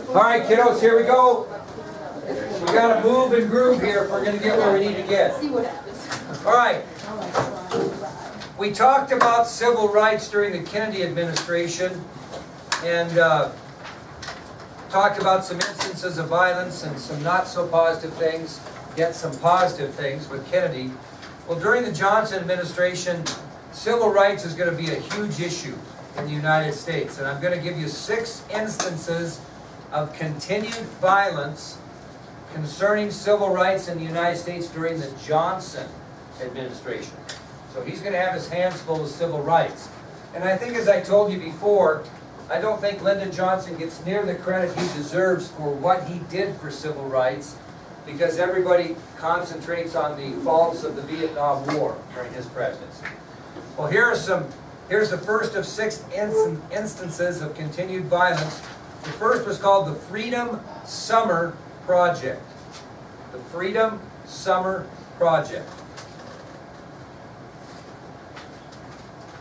All right, kiddos, here we go. We got to move and groove here if we're going to get where we need to get. All right. We talked about civil rights during the Kennedy administration and talked about some instances of violence and some not so positive things, yet some positive things with Kennedy. Well, during the Johnson administration, civil rights is going to be a huge issue in the United States. And I'm going to give you 6 instances of continued violence concerning civil rights in the United States during the Johnson administration. So he's going to have his hands full with civil rights. And I think, as I told you before, I don't think Lyndon Johnson gets near the credit he deserves for what he did for civil rights, because everybody concentrates on the faults of the Vietnam War during his presidency. Well, here's the first of 6 instances of continued violence. The first was called the Freedom Summer Project. The Freedom Summer Project.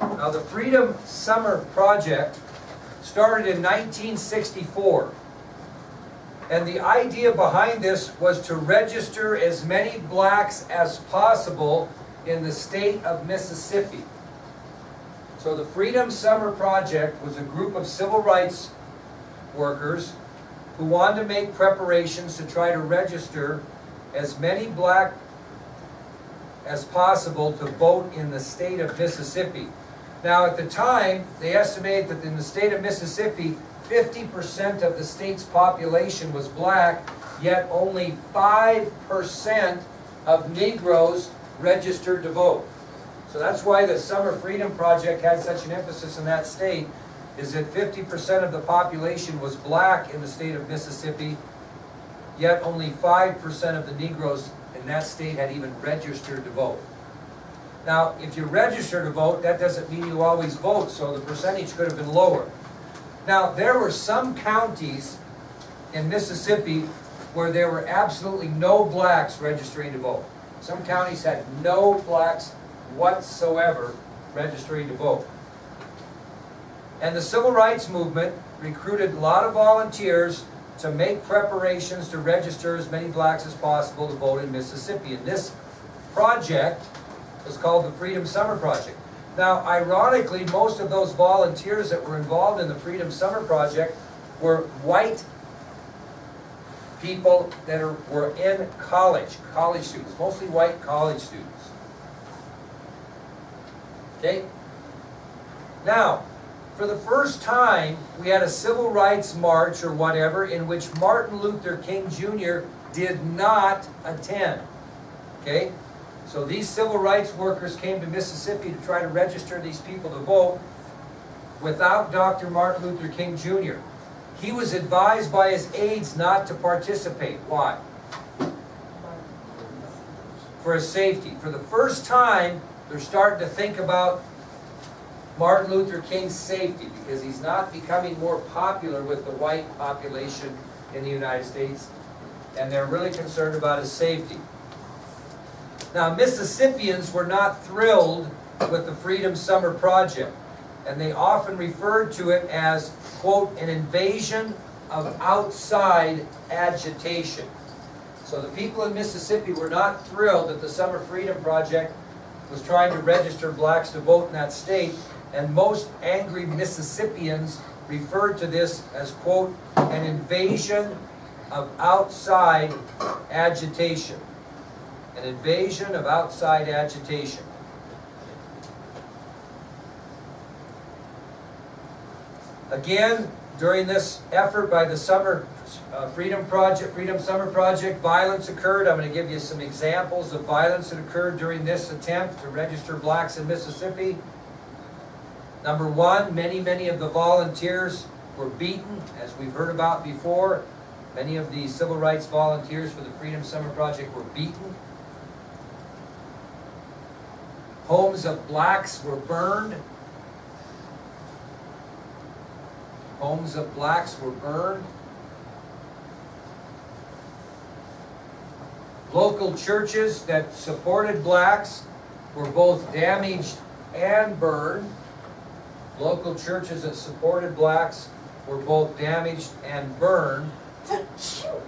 Now, the Freedom Summer Project started in 1964. And the idea behind this was to register as many blacks as possible in the state of Mississippi. So the Freedom Summer Project was a group of civil rights workers who wanted to make preparations to try to register as many black as possible to vote in the state of Mississippi. Now, at the time, they estimated that in the state of Mississippi, 50% of the state's population was black, yet only 5% of Negroes registered to vote. So that's why the Summer Freedom Project had such an emphasis in that state, is that 50% of the population was black in the state of Mississippi, yet only 5% of the Negroes in that state had even registered to vote. Now, if you register to vote, that doesn't mean you always vote, so the percentage could have been lower. Now, there were some counties in Mississippi where there were absolutely no blacks registering to vote. Some counties had no blacks whatsoever registering to vote. And the Civil Rights Movement recruited a lot of volunteers to make preparations to register as many blacks as possible to vote in Mississippi. And this project was called the Freedom Summer Project. Now, ironically, most of those volunteers that were involved in the Freedom Summer Project were white people that were in college students, mostly white college students. Okay? Now, for the first time, we had a civil rights march or whatever in which Martin Luther King Jr. did not attend. Okay? So these civil rights workers came to Mississippi to try to register these people to vote without Dr. Martin Luther King Jr. He was advised by his aides not to participate. Why? For his safety. For the first time, they're starting to think about Martin Luther King's safety, because he's not becoming more popular with the white population in the United States, and they're really concerned about his safety. Now, Mississippians were not thrilled with the Freedom Summer Project, and they often referred to it as, quote, an invasion of outside agitation. So the people in Mississippi were not thrilled that the Summer Freedom Project was trying to register blacks to vote in that state, and most angry Mississippians referred to this as, quote, an invasion of outside agitation. An invasion of outside agitation. Again, during this effort by the Freedom Summer Project, violence occurred. I'm going to give you some examples of violence that occurred during this attempt to register blacks in Mississippi. Number one, many of the volunteers were beaten, as we've heard about before. Many of the civil rights volunteers for the Freedom Summer Project were beaten. Homes of blacks were burned. Homes of blacks were burned. Local churches that supported blacks were both damaged and burned. Local churches that supported blacks were both damaged and burned,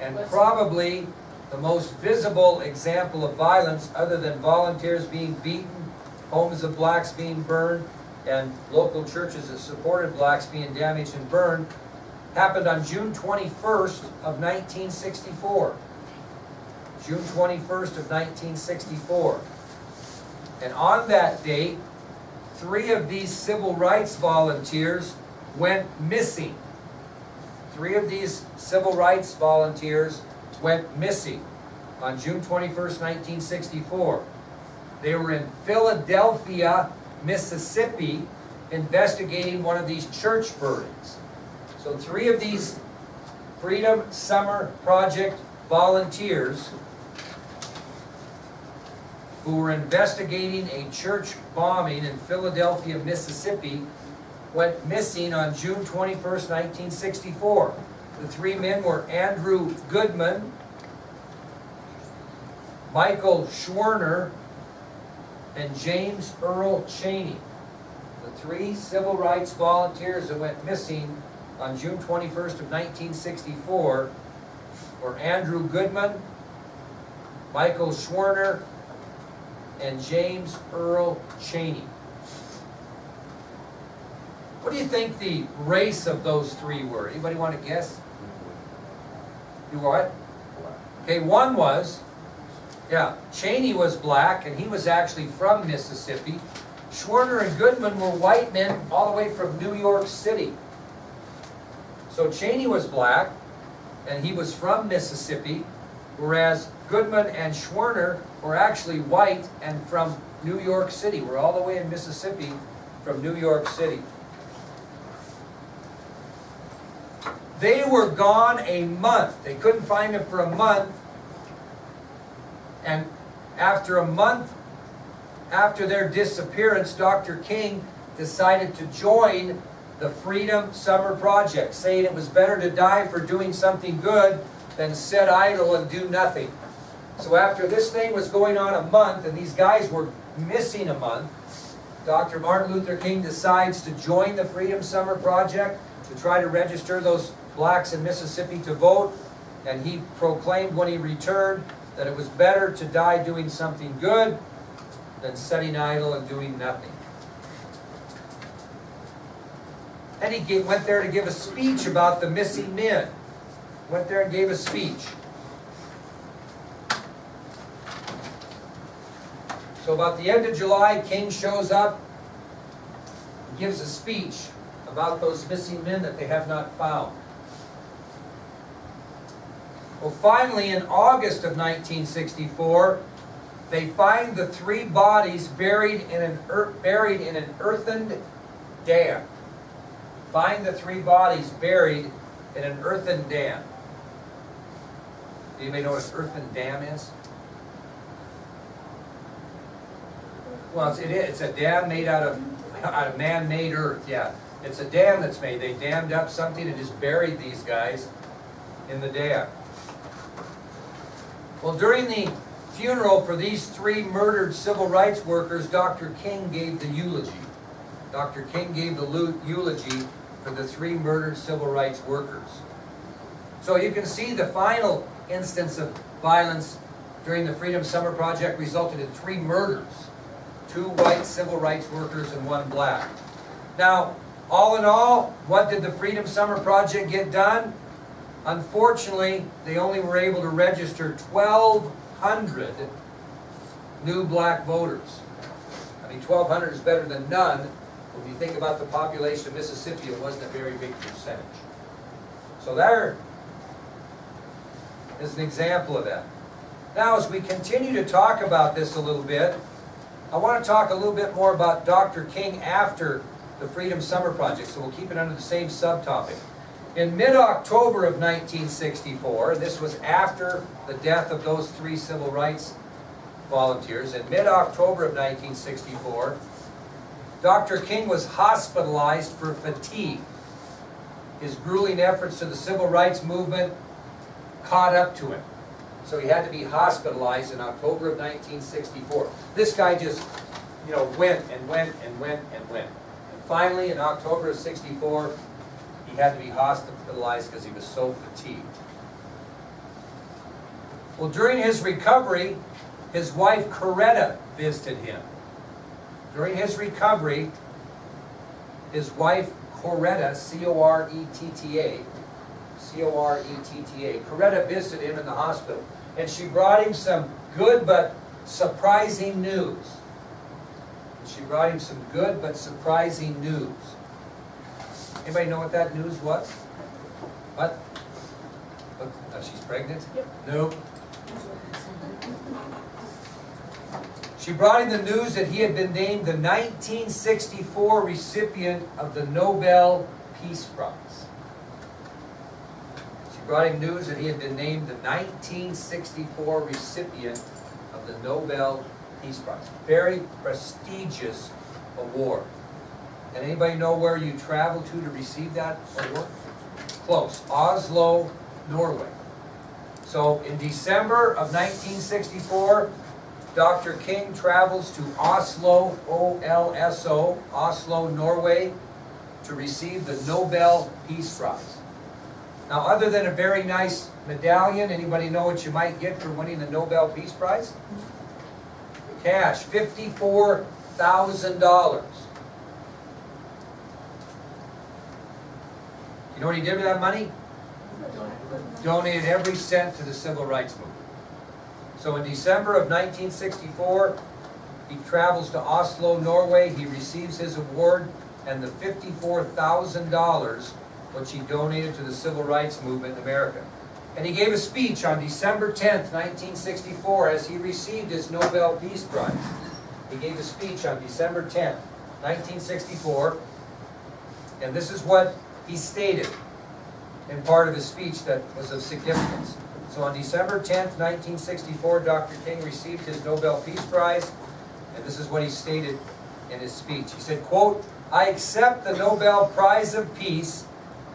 and probably the most visible example of violence, other than volunteers being beaten, homes of blacks being burned, and local churches that supported blacks being damaged and burned, happened on June 21st of 1964. June 21st of 1964. And on that date, 3 of these civil rights volunteers went missing. 3 of these civil rights volunteers went missing on June 21st, 1964. They were in Philadelphia, Mississippi, investigating one of these church burnings. So 3 of these Freedom Summer Project volunteers who were investigating a church bombing in Philadelphia, Mississippi, went missing on June 21st, 1964. The 3 men were Andrew Goodman, Michael Schwerner, and James Earl Cheney. The 3 civil rights volunteers that went missing on June 21st of 1964 were Andrew Goodman, Michael Schwerner, and James Earl Cheney. What do you think the race of those 3 were? Anybody want to guess? You what? Okay, one was, Cheney was black, and he was actually from Mississippi. Schwerner and Goodman were white men all the way from New York City. So Cheney was black, and he was from Mississippi, whereas Goodman and Schwerner were actually white and from New York City. We're all the way in Mississippi from New York City. They were gone a month. They couldn't find him for a month. And after a month after their disappearance, Dr. King decided to join the Freedom Summer Project, saying it was better to die for doing something good than sit idle and do nothing. So after this thing was going on a month, and these guys were missing a month, Dr. Martin Luther King decides to join the Freedom Summer Project to try to register those blacks in Mississippi to vote, and he proclaimed when he returned that it was better to die doing something good than sitting idle and doing nothing. And he went there to give a speech about the missing men. Went there and gave a speech. So about the end of July, King shows up and gives a speech about those missing men that they have not found. Well, finally, in August of 1964, they find the 3 bodies buried in an earthen dam. Find the 3 bodies buried in an earthen dam. Anybody know what an earthen dam is? Well, it's a dam made out of man-made earth. Yeah, it's a dam that's made. They dammed up something and just buried these guys in the dam. Well, during the funeral for these 3 murdered civil rights workers, Dr. King gave the eulogy. Dr. King gave the eulogy for the 3 murdered civil rights workers. So you can see the final instance of violence during the Freedom Summer Project resulted in 3 murders. 2 white civil rights workers and 1 black. Now, all in all, what did the Freedom Summer Project get done? Unfortunately, they only were able to register 1,200 new black voters. I mean, 1,200 is better than none. When you think about the population of Mississippi, it wasn't a very big percentage. So there is an example of that. Now, as we continue to talk about this a little bit, I want to talk a little bit more about Dr. King after the Freedom Summer Project, so we'll keep it under the same subtopic. In mid-October of 1964, this was after the death of those 3 civil rights volunteers, in mid-October of 1964, Dr. King was hospitalized for fatigue. His grueling efforts to the civil rights movement caught up to him. So he had to be hospitalized in October of 1964. This guy just, went and went and went and went. And finally, in October of '64, he had to be hospitalized because he was so fatigued. Well, during his recovery, his wife Coretta visited him. During his recovery, his wife Coretta, C-O-R-E-T-T-A, Coretta visited him in the hospital. And she brought him some good but surprising news. Anybody know what that news was? What? Look, she's pregnant? Yep. Nope. She brought him the news that he had been named the 1964 recipient of the Nobel Peace Prize. She brought him news that he had been named the 1964 recipient of the Nobel Peace Prize. Very prestigious award. And anybody know where you traveled to receive that award? Close. Oslo, Norway. So in December of 1964, Dr. King travels to Oslo, O-L-S-O, Oslo, Norway, to receive the Nobel Peace Prize. Now, other than a very nice medallion, anybody know what you might get for winning the Nobel Peace Prize? Cash, $54,000. You know what he did with that money? Donated every cent to the civil rights movement. So in December of 1964, he travels to Oslo, Norway. He receives his award and the $54,000 which he donated to the civil rights movement in America. And he gave a speech on December 10th, 1964, as he received his Nobel Peace Prize. He gave a speech on December 10th, 1964, and this is what he stated in part of his speech that was of significance. So on December 10th, 1964, Dr. King received his Nobel Peace Prize, and this is what he stated in his speech. He said, quote, "I accept the Nobel Prize of Peace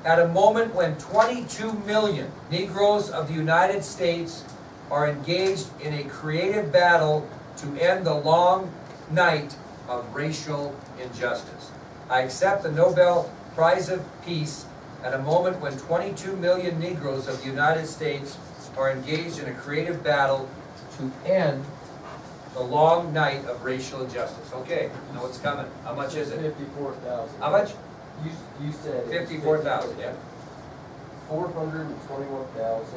at a moment when 22 million Negroes of the United States are engaged in a creative battle to end the long night of racial injustice. I accept the Nobel Prize of Peace at a moment when 22 million Negroes of the United States are engaged in a creative battle to end the long night of racial injustice." Okay, you know what's coming. How much is it? 54,000. How much? You said 54,000, yeah. $421,920.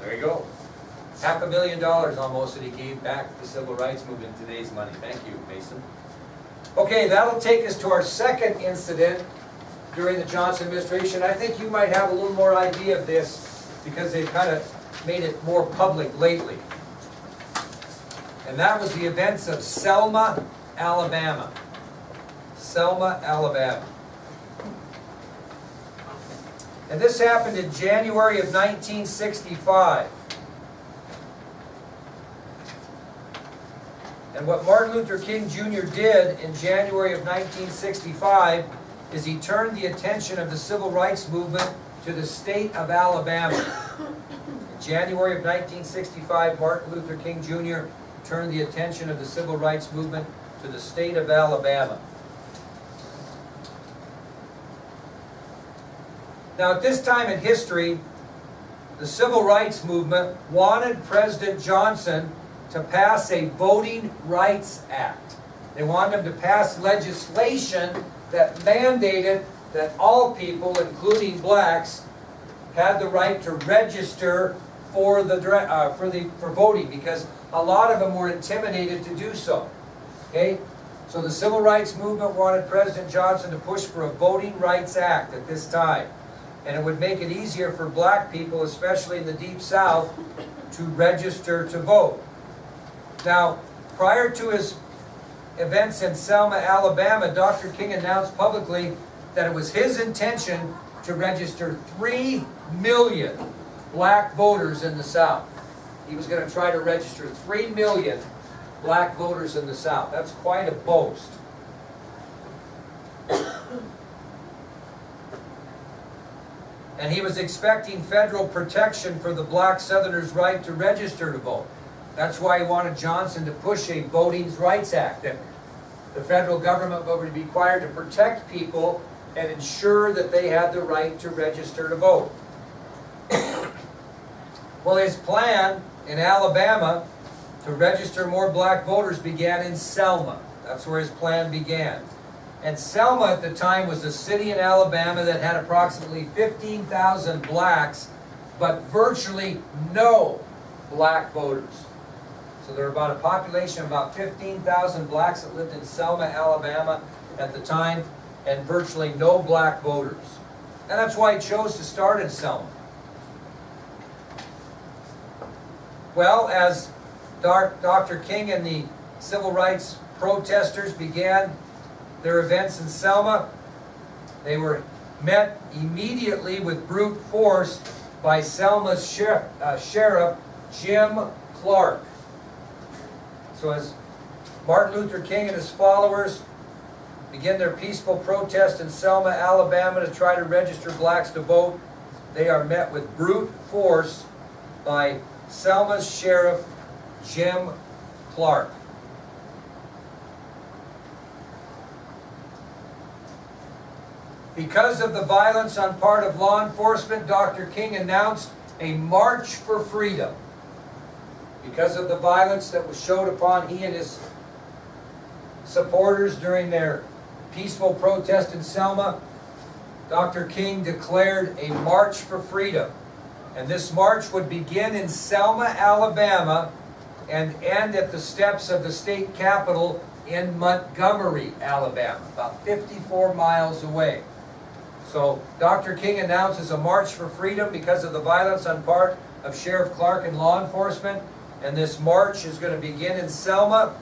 There you go. $500,000 almost that he gave back to the civil rights movement in today's money. Thank you, Mason. Okay, that'll take us to our second incident during the Johnson administration. I think you might have a little more idea of this because they've kind of made it more public lately. And that was the events of Selma, Alabama. Selma, Alabama. And this happened in January of 1965. And what Martin Luther King Jr. did in January of 1965 is he turned the attention of the civil rights movement to the state of Alabama. In January of 1965, Martin Luther King Jr. turned the attention of the civil rights movement to the state of Alabama. Now, at this time in history, the civil rights movement wanted President Johnson to pass a Voting Rights Act. They wanted him to pass legislation that mandated that all people, including blacks, had the right to register for voting, because a lot of them were intimidated to do so. Okay, so the civil rights movement wanted President Johnson to push for a Voting Rights Act at this time, and it would make it easier for black people, especially in the Deep South, to register to vote. Now, prior to his events in Selma, Alabama, Dr. King announced publicly that it was his intention to register 3 million black voters in the South. He was going to try to register 3 million black voters in the South. That's quite a boast. And he was expecting federal protection for the black Southerners' right to register to vote. That's why he wanted Johnson to push a Voting Rights Act, that the federal government would be required to protect people and ensure that they had the right to register to vote. Well, his plan in Alabama to register more black voters began in Selma. That's where his plan began. And Selma at the time was a city in Alabama that had approximately 15,000 blacks, but virtually no black voters. So there were about a population of about 15,000 blacks that lived in Selma, Alabama at the time, and virtually no black voters. And that's why he chose to start in Selma. Well, as Dr. King and the civil rights protesters began their events in Selma, they were met immediately with brute force by Selma's sheriff, Jim Clark. So as Martin Luther King and his followers began their peaceful protest in Selma, Alabama to try to register blacks to vote, they are met with brute force by Selma's sheriff, Jim Clark. Because of the violence on part of law enforcement, Dr. King announced a march for freedom. Because of the violence that was showed upon he and his supporters during their peaceful protest in Selma, Dr. King declared a march for freedom. And this march would begin in Selma, Alabama, and end at the steps of the state capitol in Montgomery, Alabama, about 54 miles away. So Dr. King announces a march for freedom because of the violence on part of Sheriff Clark and law enforcement. And this march is going to begin in Selma,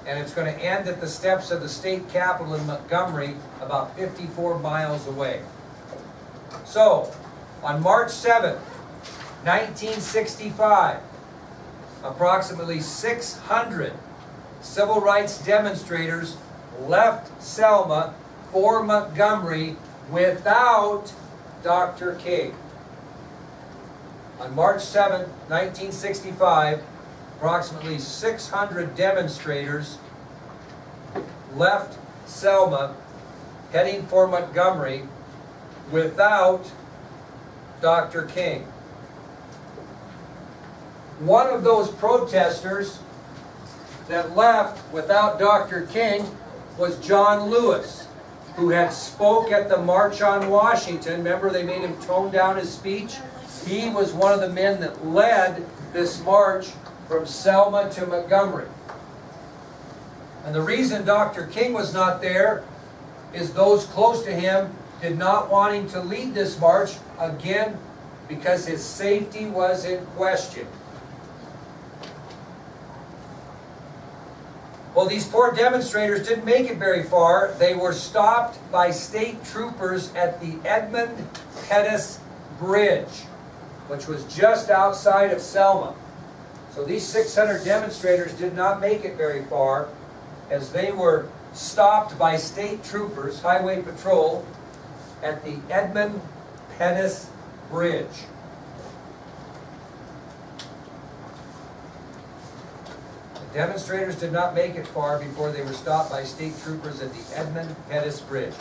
and it's going to end at the steps of the state capitol in Montgomery, about 54 miles away. So, on March 7th, 1965, approximately 600 civil rights demonstrators left Selma for Montgomery without Dr. King. On March 7, 1965, approximately 600 demonstrators left Selma heading for Montgomery without Dr. King. One of those protesters that left without Dr. King was John Lewis, who had spoke at the March on Washington. Remember, they made him tone down his speech? He was one of the men that led this march from Selma to Montgomery. And the reason Dr. King was not there is those close to him did not want him to lead this march, again, because his safety was in question. Well, these poor demonstrators didn't make it very far. They were stopped by state troopers at the Edmund Pettus Bridge, which was just outside of Selma. So these 600 demonstrators did not make it very far, as they were stopped by state troopers, highway patrol, at the Edmund Pettus Bridge. The demonstrators did not make it far before they were stopped by state troopers at the Edmund Pettus Bridge.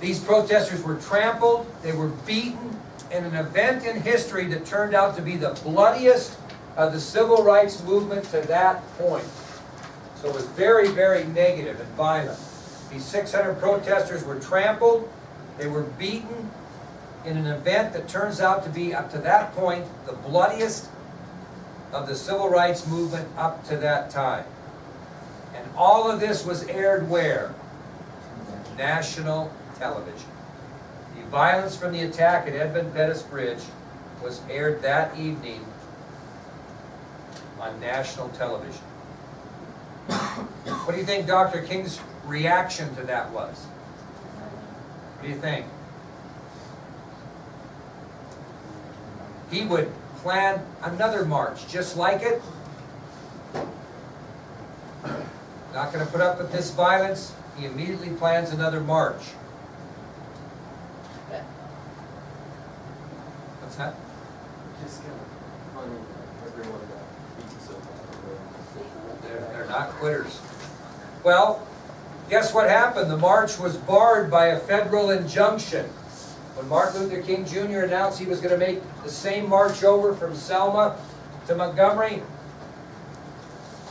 These protesters were trampled, they were beaten, in an event in history that turned out to be the bloodiest of the civil rights movement to that point. So it was very, very negative and violent. These 600 protesters were trampled, they were beaten in an event that turns out to be, up to that point, the bloodiest of the civil rights movement up to that time. And all of this was aired where? National television. The violence from the attack at Edmund Pettus Bridge was aired that evening on national television. What do you think Dr. King's reaction to that was? What do you think? He would plan another march just like it. Not going to put up with this violence. He immediately plans another march. What's that? Just kind of funny that everyone got beat so bad. They're not quitters. Well, guess what happened? The march was barred by a federal injunction. When Martin Luther King Jr. announced he was going to make the same march over from Selma to Montgomery,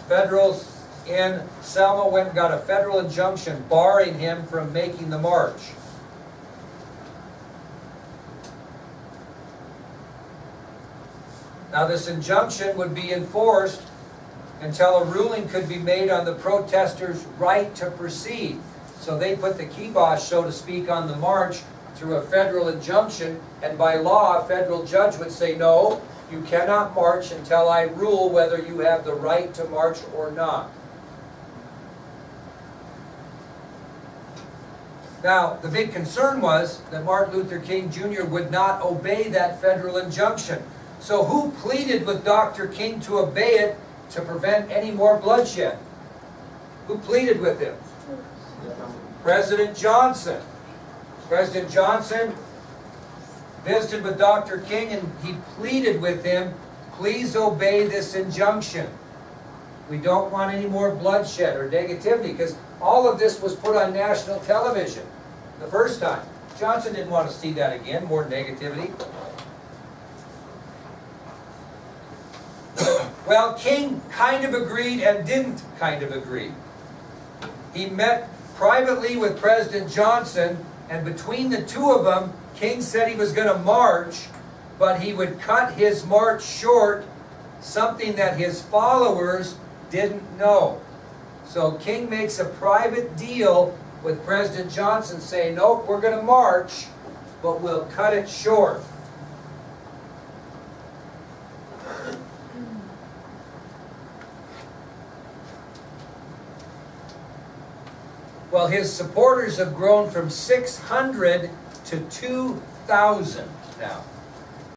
federals in Selma went and got a federal injunction barring him from making the march. Now this injunction would be enforced until a ruling could be made on the protesters' right to proceed. So they put the kibosh, so to speak, on the march through a federal injunction, and by law a federal judge would say, no, you cannot march until I rule whether you have the right to march or not. Now, the big concern was that Martin Luther King Jr. would not obey that federal injunction. So who pleaded with Dr. King to obey it to prevent any more bloodshed? Who pleaded with him? President Johnson. President Johnson visited with Dr. King and he pleaded with him, please obey this injunction. We don't want any more bloodshed or negativity, because all of this was put on national television the first time. Johnson didn't want to see that again, more negativity. Well, King kind of agreed and didn't kind of agree. He met privately with President Johnson, and between the two of them, King said he was going to march, but he would cut his march short, something that his followers didn't know. So King makes a private deal with President Johnson saying, nope, we're going to march, but we'll cut it short. Well, his supporters have grown from 600 to 2,000 now.